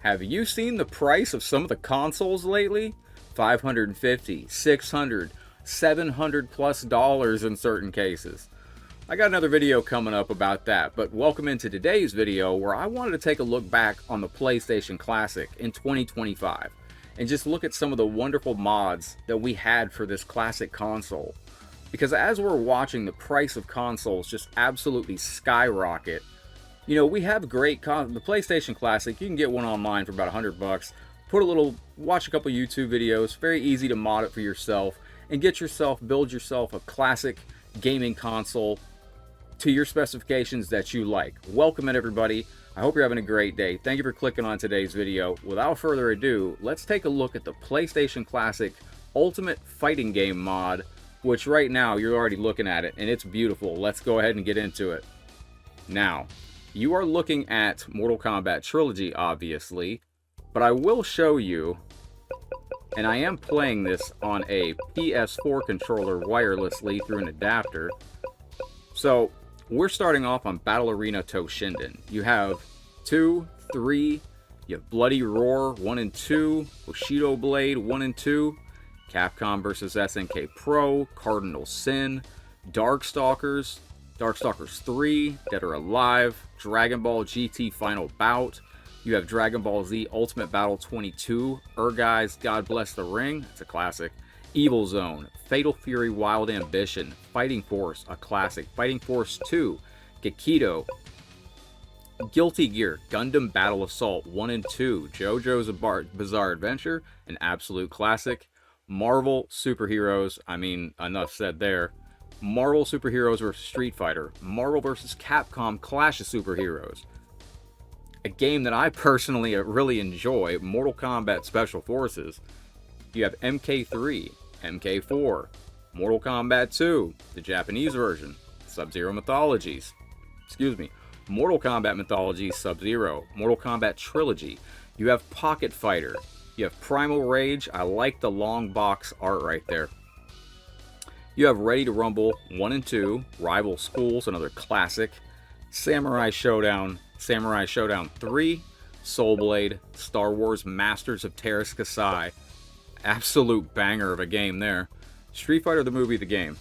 Have you seen the price of some of the consoles lately? 550, 600, 700 plus dollars in certain cases. I got another video coming up about that, but welcome into today's video where I wanted to take a look back on the PlayStation Classic in 2025 and just look at some of the wonderful mods that we had for this classic console. Because as we're watching the price of consoles just absolutely skyrocket, you know, we have great the PlayStation Classic. You can get one online for about $100. Watch a couple YouTube videos. Very easy to mod it for yourself and build yourself a classic gaming console to your specifications that you like. Welcome in, everybody. I hope you're having a great day. Thank you for clicking on today's video. Without further ado, let's take a look at the PlayStation Classic Ultimate Fighting Game mod, which right now you're already looking at it and it's beautiful. Let's go ahead and get into it. Now, you are looking at Mortal Kombat Trilogy, obviously, but I will show you, and I am playing this on a PS4 controller wirelessly through an adapter. So, we're starting off on Battle Arena Toshinden. You have 2, 3, you have Bloody Roar 1 and 2, Bushido Blade 1 and 2, Capcom vs. SNK Pro, Cardinal Sin, Darkstalkers 3, Dead or Alive, Dragon Ball GT Final Bout. You have Dragon Ball Z Ultimate Battle 22, Guys God Bless the Ring, it's a classic, Evil Zone, Fatal Fury Wild Ambition, Fighting Force, a classic, Fighting Force 2, Gekido, Guilty Gear, Gundam Battle Assault 1 and 2, JoJo's Bizarre Adventure, an absolute classic, Marvel Superheroes, I mean, enough said there, Marvel Superheroes vs. Street Fighter, Marvel vs. Capcom Clash of Superheroes, a game that I personally really enjoy, Mortal Kombat Special Forces. You have MK3, MK4, Mortal Kombat 2, the Japanese version, Sub-Zero Mythologies, Mortal Kombat Mythologies Sub-Zero, Mortal Kombat Trilogy. You have Pocket Fighter, you have Primal Rage. I like the long box art right there. You have Ready to Rumble 1 and 2, Rival Schools, another classic, Samurai Showdown 3, Soul Blade, Star Wars Masters of Terras Kasai, absolute banger of a game there. Street Fighter the movie, the game.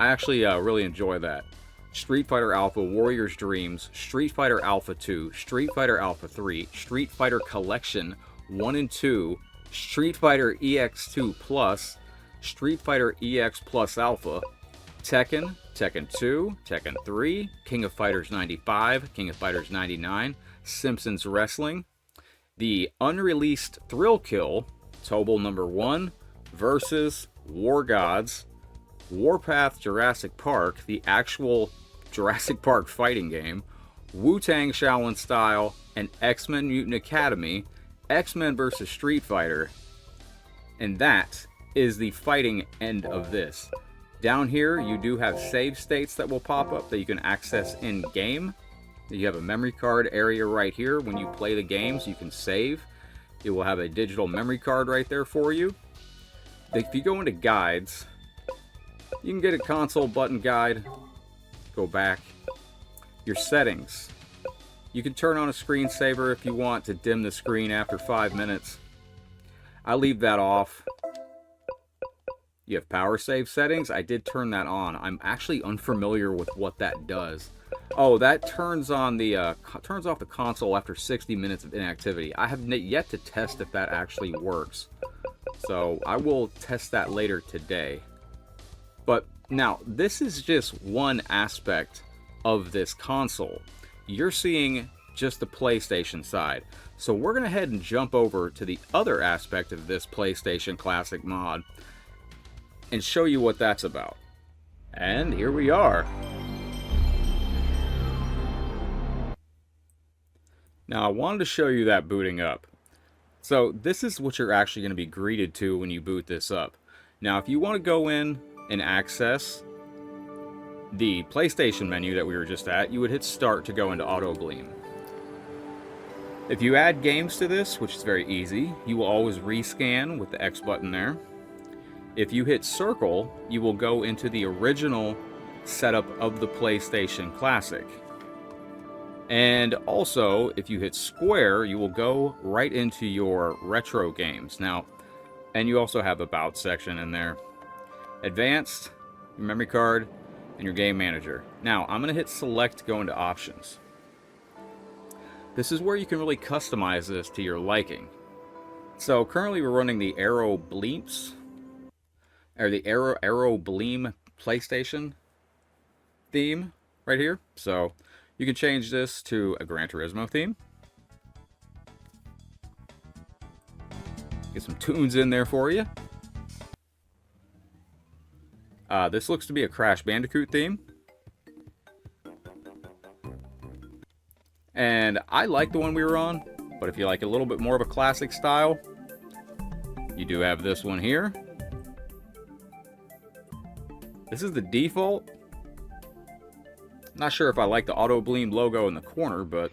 I actually really enjoy that. Street Fighter Alpha Warrior's Dreams, Street Fighter Alpha 2, Street Fighter Alpha 3, Street Fighter Collection 1 and 2, Street Fighter EX2 Plus, Street Fighter EX Plus Alpha, Tekken, Tekken 2, Tekken 3, King of Fighters 95, King of Fighters 99, Simpsons Wrestling, the unreleased Thrill Kill, Tobal number 1, versus War Gods, Warpath Jurassic Park, the actual Jurassic Park fighting game, Wu-Tang Shaolin Style, and X-Men Mutant Academy, X-Men vs. Street Fighter, and that is the fighting end of this. Down here, you do have save states that will pop up that you can access in-game. You have a memory card area right here. When you play the games, you can save. It will have a digital memory card right there for you. If you go into guides, you can get a console button guide. Go back. Your settings. You can turn on a screensaver if you want to dim the screen after 5 minutes. I leave that off. You have power save settings. I did turn that on. I'm actually unfamiliar with what that does. Oh, that turns on the turns off the console after 60 minutes of inactivity. I have yet to test if that actually works. So I will test that later today. But now, this is just one aspect of this console. You're seeing just the PlayStation side. So we're going to head and jump over to the other aspect of this PlayStation Classic mod and show you what that's about. And here we are. Now I wanted to show you that booting up. So this is what you're actually going to be greeted to when you boot this up. Now if you want to go in and access the PlayStation menu that we were just at, you would hit start to go into Auto Gleam. If you add games to this, which is very easy, you will always rescan with the X button there. If you hit circle, you will go into the original setup of the PlayStation Classic. And also, if you hit square, you will go right into your retro games. Now, and you also have about section in there. Advanced, your memory card, and your game manager. Now, I'm going to hit select to go into options. This is where you can really customize this to your liking. So currently we're running the Arrow Bleeps, or the Arrow Bleem PlayStation theme right here. So you can change this to a Gran Turismo theme. Get some tunes in there for you. This looks to be a Crash Bandicoot theme. And I like the one we were on, but if you like a little bit more of a classic style, you do have this one here. This is the default. Not sure if I like the Auto Bleem logo in the corner, but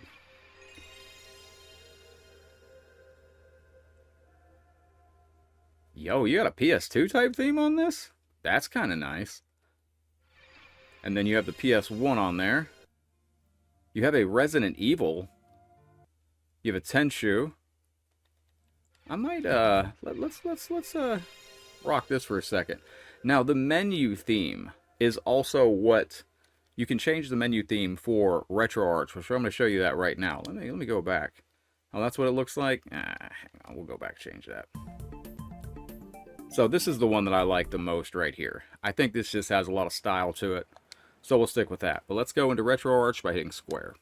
yo, you got a PS2 type theme on this? That's kind of nice. And then you have the PS1 on there. You have a Resident Evil. You have a Tenchu. I might let's rock this for a second. Now the menu theme is also what you can change the menu theme for RetroArch, which I'm going to show you that right now. Let me go back. Oh, that's what it looks like. Hang on, we'll go back, change that. So this is the one that I like the most right here. I think this just has a lot of style to it. So we'll stick with that. But let's go into RetroArch by hitting square.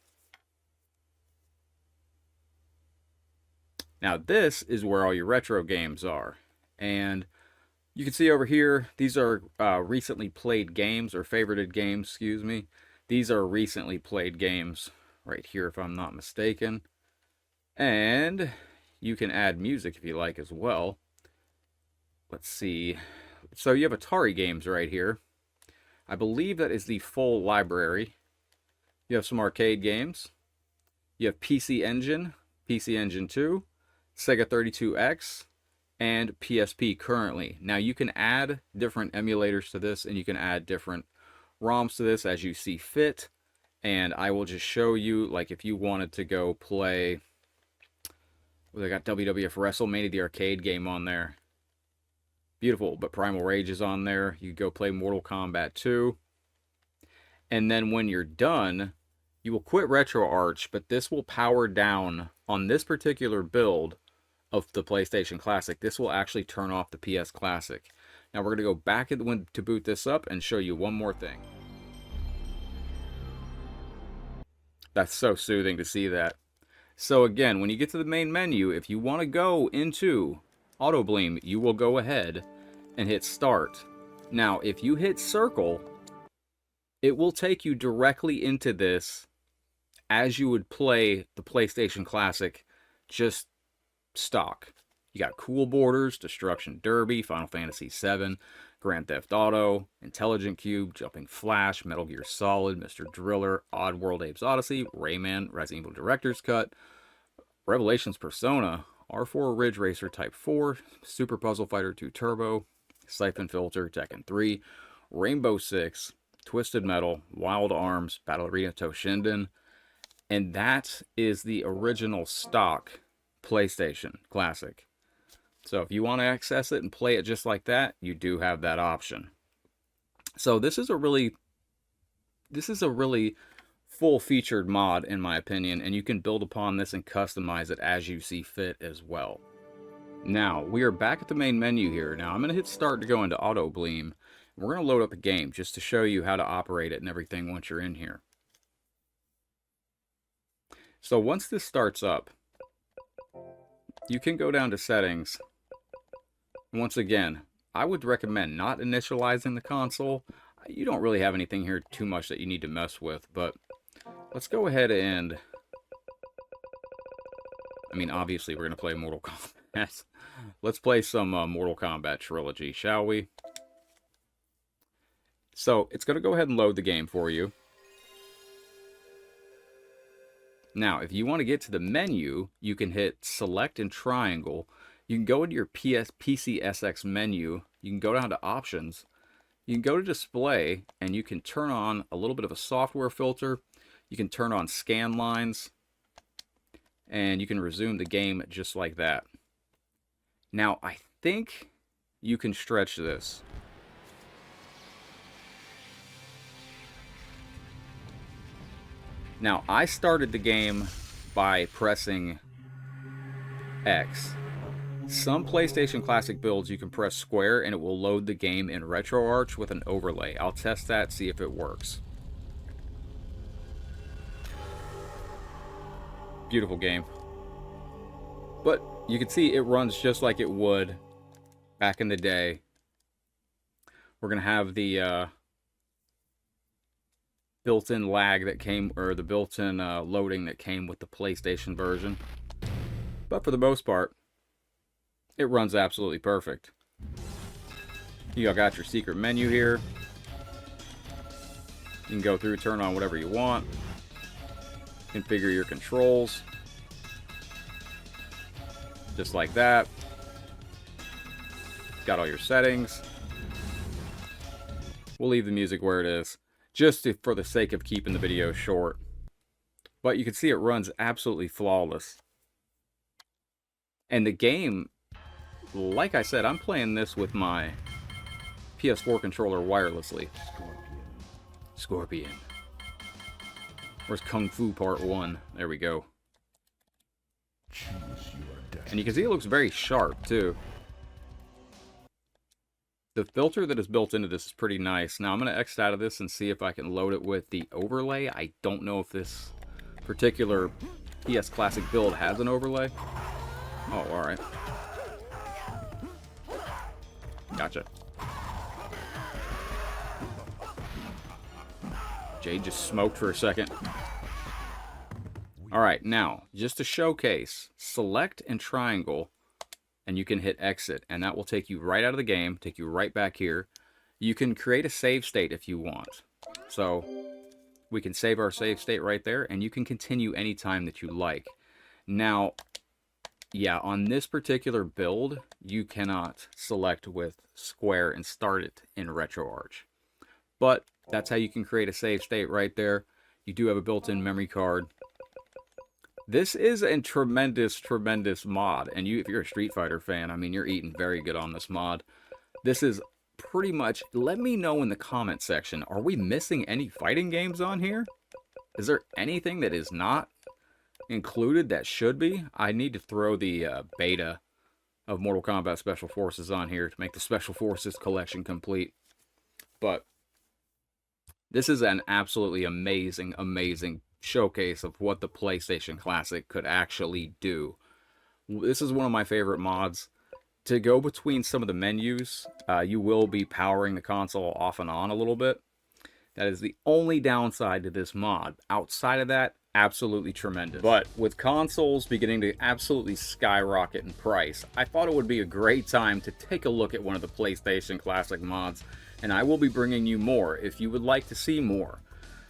Now this is where all your retro games are. And you can see over here, these are recently played games, or favorited games, excuse me. These are recently played games right here, if I'm not mistaken. And you can add music if you like as well. Let's see. So you have Atari games right here. I believe that is the full library. You have some arcade games. You have PC Engine 2, Sega 32X, and PSP currently. Now you can add different emulators to this, and you can add different ROMs to this as you see fit. And I will just show you, like if you wanted to go play, well, they got WWF WrestleMania, the arcade game on there. Beautiful, but Primal Rage is on there. You go play Mortal Kombat 2. And then when you're done, you will quit RetroArch, but this will power down on this particular build of the PlayStation Classic. This will actually turn off the PS Classic. Now we're going to go back to boot this up and show you one more thing. That's so soothing to see that. So again, when you get to the main menu, if you want to go into Auto Bleem, you will go ahead and hit start. Now, if you hit circle, it will take you directly into this as you would play the PlayStation Classic, just stock. You got Cool Borders, Destruction Derby, Final Fantasy VII, Grand Theft Auto, Intelligent Cube, Jumping Flash, Metal Gear Solid, Mr. Driller, Oddworld Apes Odyssey, Rayman, Resident Evil Director's Cut, Revelations Persona, R4 Ridge Racer Type 4, Super Puzzle Fighter 2 Turbo, Siphon Filter, Tekken 3, Rainbow Six, Twisted Metal, Wild Arms, Battle Arena Toshinden, and that is the original stock PlayStation Classic. So if you want to access it and play it just like that, you do have that option. So this is a really full-featured mod, in my opinion, and you can build upon this and customize it as you see fit as well. Now, we are back at the main menu here. Now, I'm going to hit start to go into Auto Bleem. We're going to load up a game just to show you how to operate it and everything once you're in here. So once this starts up, you can go down to settings. Once again, I would recommend not initializing the console. You don't really have anything here too much that you need to mess with, but let's go ahead and, I mean, obviously we're going to play Mortal Kombat. Let's play some Mortal Kombat Trilogy, shall we? So it's going to go ahead and load the game for you. Now, if you want to get to the menu, you can hit select and triangle. You can go into your PCSX menu. You can go down to options. You can go to display, and you can turn on a little bit of a software filter. You can turn on scan lines, and you can resume the game just like that. Now, I think you can stretch this. Now, I started the game by pressing X. Some PlayStation Classic builds you can press square and it will load the game in RetroArch with an overlay. I'll test that, see if it works. Beautiful game. But you can see it runs just like it would back in the day. We're going to have the built-in lag that came, or the built-in loading that came with the PlayStation version. But for the most part, it runs absolutely perfect. You got your secret menu here. You can go through, turn on whatever you want. Configure your controls. Just like that. Got all your settings. We'll leave the music where it is, just for the sake of keeping the video short. But you can see it runs absolutely flawless. And the game, like I said, I'm playing this with my PS4 controller wirelessly. Scorpion. Where's Kung Fu Part 1? There we go. And you can see it looks very sharp, too. The filter that is built into this is pretty nice. Now, I'm going to exit out of this and see if I can load it with the overlay. I don't know if this particular PS Classic build has an overlay. Oh, alright. Gotcha. Jade just smoked for a second. Alright, now, just to showcase, select and triangle, and you can hit exit, and that will take you right out of the game, take you right back here. You can create a save state if you want. So, we can save our save state right there, and you can continue anytime that you like. Now, yeah, on this particular build, you cannot select with square and start it in RetroArch. But that's how you can create a save state right there. You do have a built-in memory card. This is a tremendous, tremendous mod. And if you're a Street Fighter fan, I mean, you're eating very good on this mod. This is pretty much, let me know in the comment section, are we missing any fighting games on here? Is there anything that is not included that should be? I need to throw the beta of Mortal Kombat Special Forces on here to make the Special Forces collection complete. But this is an absolutely amazing, amazing showcase of what the PlayStation Classic could actually do. This is one of my favorite mods. To go between some of the menus, you will be powering the console off and on a little bit. That is the only downside to this mod. Outside of that, absolutely tremendous. But with consoles beginning to absolutely skyrocket in price, I thought it would be a great time to take a look at one of the PlayStation Classic mods, and I will be bringing you more if you would like to see more.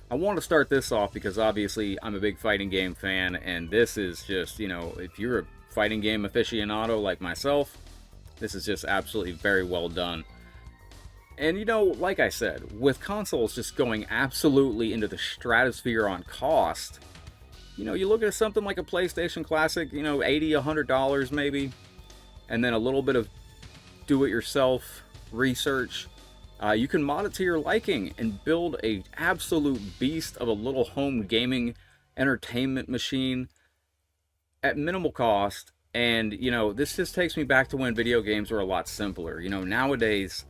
I want to start this off because obviously I'm a big fighting game fan, and this is just, you know, if you're a fighting game aficionado like myself, this is just absolutely very well done. And, you know, like I said, with consoles just going absolutely into the stratosphere on cost, you know, you look at something like a PlayStation Classic, you know, $80, $100 maybe, and then a little bit of do-it-yourself research. You can mod it to your liking and build a absolute beast of a little home gaming entertainment machine at minimal cost. And, you know, this just takes me back to when video games were a lot simpler. You know, nowadays,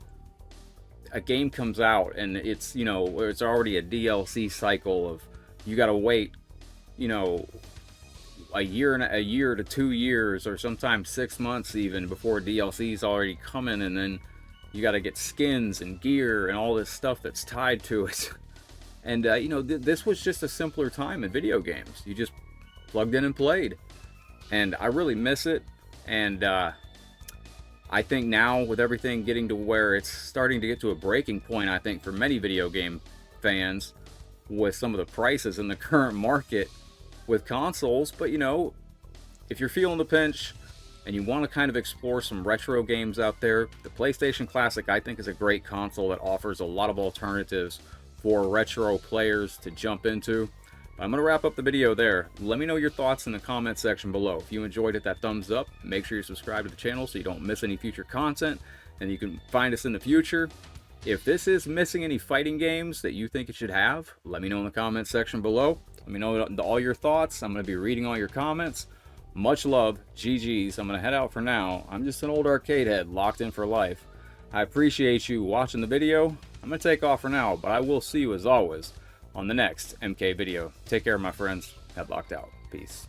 a game comes out and it's, you know, it's already a DLC cycle of you got to wait, you know, a year to 2 years, or sometimes 6 months even, before DLC's already coming, and then you got to get skins and gear and all this stuff that's tied to it. And, you know, this was just a simpler time in video games. You just plugged in and played. And I really miss it. And I think now, with everything getting to where it's starting to get to a breaking point, I think, for many video game fans, with some of the prices in the current market with consoles. But, you know, if you're feeling the pinch and you want to kind of explore some retro games out there, the PlayStation Classic, I think, is a great console that offers a lot of alternatives for retro players to jump into. I'm going to wrap up the video there. Let me know your thoughts in the comment section below. If you enjoyed it, that thumbs up. Make sure you subscribe to the channel so you don't miss any future content, and you can find us in the future. If this is missing any fighting games that you think it should have, let me know in the comment section below. Let me know all your thoughts. I'm going to be reading all your comments. Much love. GG's. I'm going to head out for now. I'm just an old arcade head locked in for life. I appreciate you watching the video. I'm going to take off for now, but I will see you as always on the next MK video. Take care, my friends. Headlocked out. Peace.